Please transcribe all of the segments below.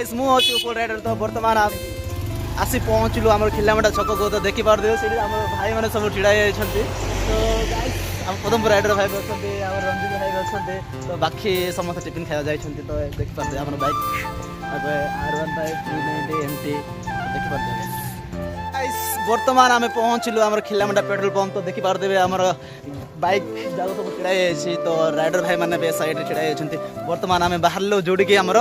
guys मु अछि ऊपर राइडर तो वर्तमान आसी पहुँचलु आम खिलामेटा छक को तो देखि पार से आम भाई मैंने सब ठिड़ा जाइछंती तो गाइस आम पदमपुर राइडर भाई अछंती आम रंजित भाई अछंती तो बाकी समस्त टिफिन खाया जाइछंती तो देखि पार आम बाइक अब R15 390 MT देखि पार गाइस वर्तमान आम पहुँचलु आम खिलामेटा पेट्रोल पंप तो देखि पार आम बाइक जाग सब ठिड़ा जाइछि तो राइडर भाई मैंने बे साइड ठिड़ा जाइछंती वर्तमान आम बाहरलो जोड़िकी आमर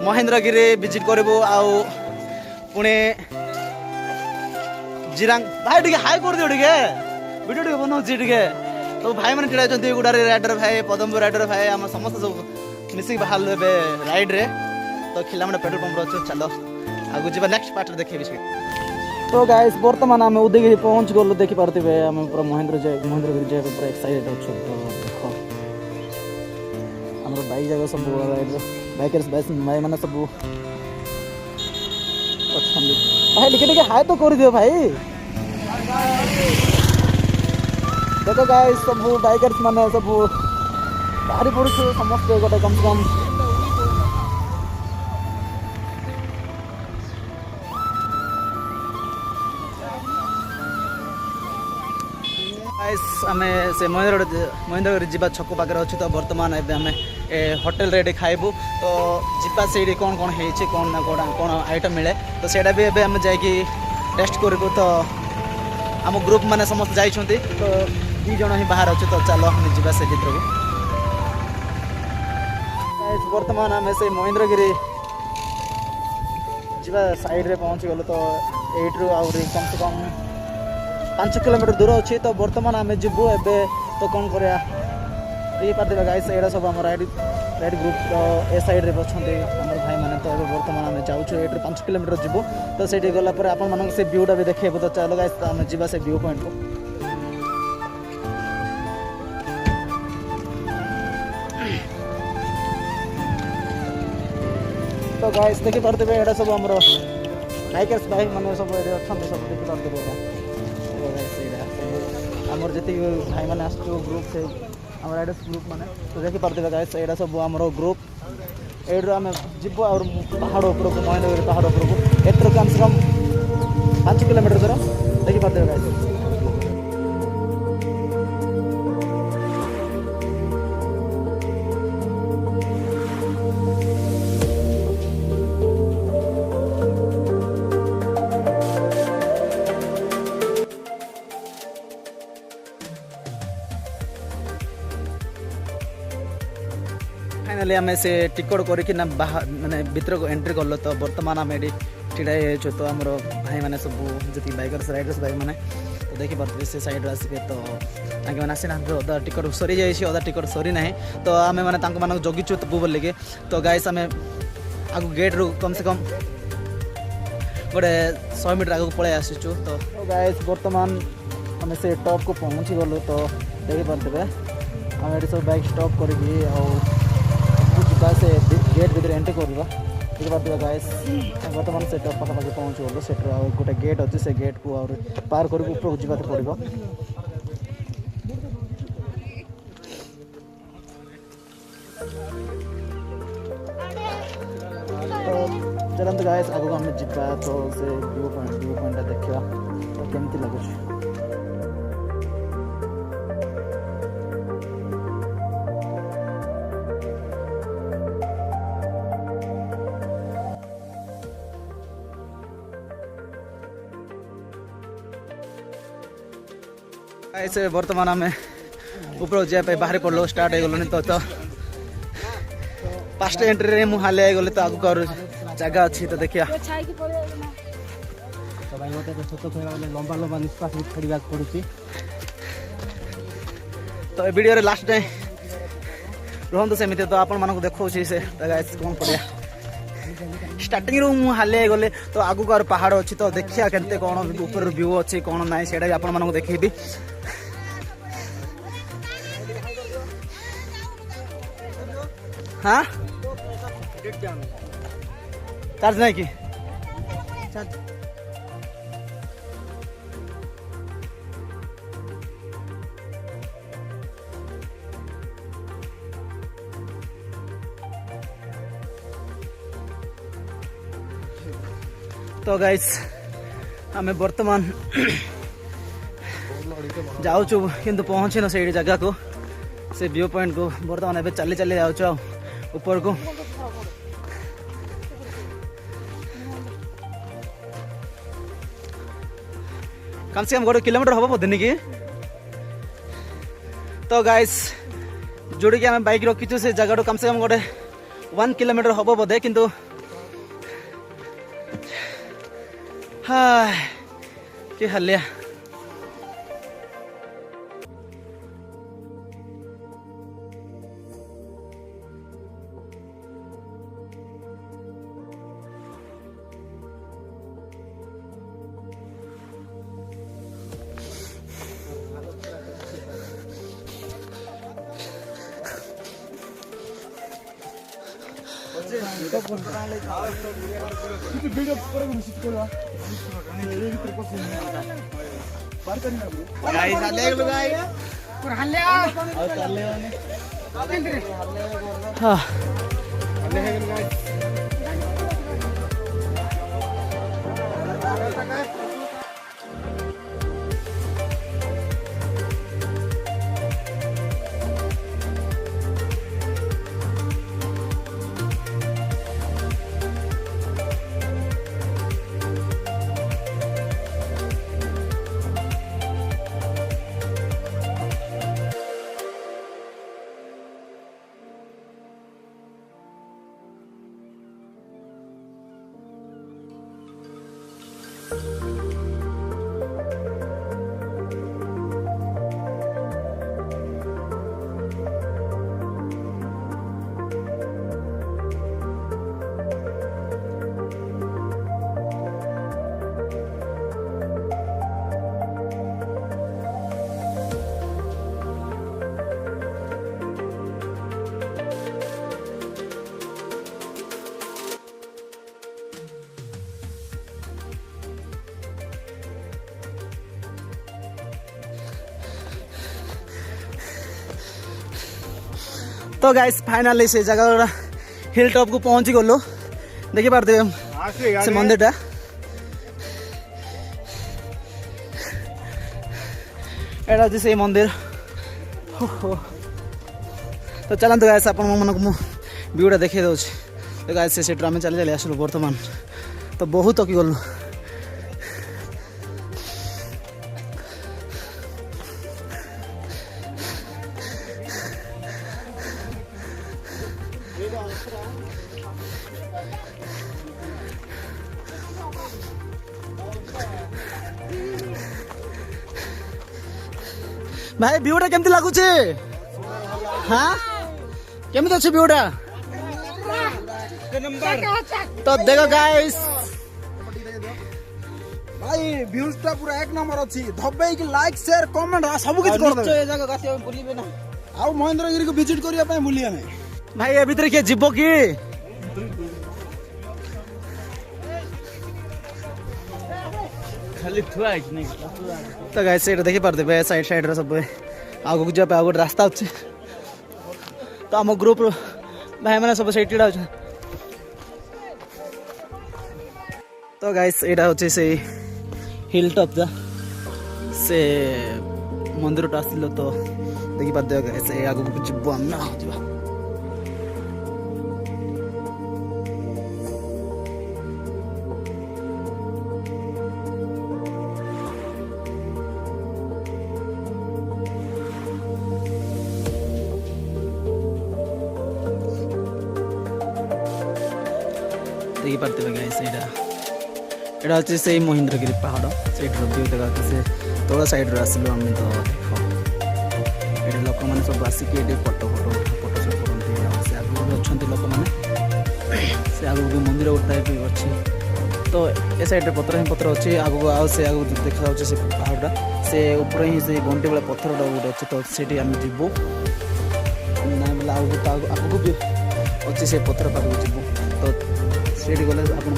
महेंद्रगिरी विजिट करबो आउ पुणे जिरांग भाई टिके हाई कर दियो टिके वीडियो टिके बनाउछि टिके तो भाई मैंने ठिड़ा छथि गुडारे राइडर भाई पदमपुर राइडर भाई हम समस्त सब मिसिक बाहर लेबे राइड रे तो खिलामेटा पेट्रोल पंप रछ चलो आगु जीवा नेक्स्ट पार्ट रे देखिबे तो गाइस वर्तमान हम उदयगिरी पहुंच गलो देखि पारतिबे हम पूरा महेंद्रगिरी जाय पूरा एक्साइटेड अछु तो देखो हमर बाइक जगह सब बाइकर्स भाई माने सब भाई लिखे लिखे हाय तो कर दियो भाई देखो गाइस सब बाइकर्स माने सब बाहरी पड़ू समस्त गोटे कम से कम आमे से महेंद्रगिरी जीवा छक पाखे अच्छी तो बर्तमान आम होटेल रे खाइबू तो जीवा से कौन कौन है कौन ना कौन आइटम मिले तो सेटा भी एबे हम जाइए टेस्ट करूँ तो आम ग्रुप माने समस्त जाइछंती तो 2 जन ही बाहर अच्छे तो चलो हम जीवा से भीतर को वर्तमान आम से महेंद्रगिरी जीवा साइड रे पहुँच गलो तो एट्रु आउरी कम से कम 5 किलोमीटर दूर अच्छी तो बर्तमान आम जीवु एबे तो कौन करा पार्थिबा गाइस एटा सब आम राइड ग्रुप तो ए साइड रे बचंती हमर भाई माने तो बर्तमान आम जाऊँ ये 5 किलोमीटर जीवु तो सेठी गला पर आपण मानक से व्यूटा भी देखेबो तो चलो गाइस आम जीवा से व्यू पॉइंट को तो गाइस देखि पारथिबे एटा सब हमर बाइकर्स भाई माने सब एटा अछंती सब देखि पारथिबे आमर जी भाई मैंने आसो ग्रुप से आम राइडर्स ग्रुप मैंने तो देखी पार्थिबे गाइस एटा सब आम ग्रुप एड्रु आम जीव और पहाड़ उपरक महेंद्रगिरी पहाड़ उपरक एटर कम से कम 5 किलोमीटर दूर देखी पार्थिबे गाइस फाइनाली आम से टिकट करके माने भीतर को एंट्री कल तो बर्तमान आम ये ठिड़ा तो आम भाई मैंने सब जी बाइकर्स राइडर्स भाई मैंने तो देखी पार्थे से साइड आसबे तो मैंने आसी ना अदा टिकट सरी जाइए अदा टिकट सरी ना तो आम मैंने जगिचु तबु बोलिके तो गाइस आम आगु गेट रू कम से कम गोटे 100 मीटर आगे पलि आसीचु तो गाइस बर्तमान आम से टॉप को पहुँची गलु तो देखी पार्थे आम ये सब बाइक स्टॉप करके से गेट भीतर एंट्री करवा देखी पार्थिबे गाइस बर्तमान से टॉप पाखापाखि पहुँच गलु से गोटे गेट अच्छे से गेट को और पार कर ऊपर को जावाक पड़ो तो चलते गाइस आगो आम जा तो से व्यू पॉइंट देखा तो केमती लगुच ऐसे बर्तमान आम ऊपर जाए बाहर पड़ो स्टार्ट हो गलनि तो 5टा एंट्री रे मु हाले गले तो आगु कर जगह अच्छी तो देखिया तो भाई मते छोट लंबा लंबा निष्पास छाड़ा पड़ुची तो ए वीडियो रे लास्ट टाइम रहन तो सेमिति तो आपण मानको देखौ छी से गाइस कोन करिया स्टार्टिंग रू मु हाले गले तो आगु कर पहाड़ अच्छी तो देखिया केनते कोन ऊपर व्यू अच्छी कोन नाइ सेडा आपण मानको देखैबी हाँ चार्ज नहीं की चार्ज तो गाइस आम बर्तमान जाऊँ किंतु पहुँचन से जगह को से व्यू पॉइंट को बर्तमान एवं चली चली जाऊँ ऊपर को कम से कम 1 किलोमीटर हम बोधे कि तो गाइस जोड़ी के आम बाइक रखीचु से जगह कम से कम 1 किलोमीटर हम बोधे किंतु हाँ कि हलिया तो गाइस फाइनली से जगह हिल टॉप को पहुंची गलो देखी पारते से मंदिर टा एटा से मंदिर तो चलते गाइस आप मन को व्यूटा देखी दौर तो गाइस से आम चली चली आसलु बर्तमान तो बहुत थकी गलु भाई व्यूटा केमती लगुच हाँ केमती अच्छे व्यूटा तो देखो गाइस भाई व्यूज टा पूरा 1 नंबर अछि धबे कि लाइक शेयर कमेंट सब कुछ कर दे ए जगह गाते बुलिबे ना आ महेंद्रगिरी को विजिट करिया पय भूलिया नै भाई ए भीतर के जिवो की खाली थुआ है कि नहीं तो गाइस से देखि पारदे बे साइड साइड रे सब आगो को जे पे आगो रास्ता अछि तो हम ग्रुप भाई माने सब सेटिड अछि तो गाइस एटा होचे से हिल टॉप जा से मंदिर टा आसिलो तो देखि पारदे गाइस ए आगो को जिवो हम ना जिवो देखी पारते गाइस एटा हচ্ছে সেই মহেন্দ্রগিরি পাহাড় সেইটার ভিউ দেখা से तल साइड रे आसिलो हम तो एटा लोक माने सब आसिक एटे फोटो सब करते से आगु अछंती लोक माने से आगु मंदिर उठाए भी अछि तो ए साइड रे पत्थर अछि आगु आ से आगु देखा जाउछ से पहाड़टा से ऊपर ही से घंटे वाला पत्थरटा उड अछि तो सेठी हम जिवो ना बोला आगु भी अछि से पत्थर पाक जिवो तो सेठी गले आपण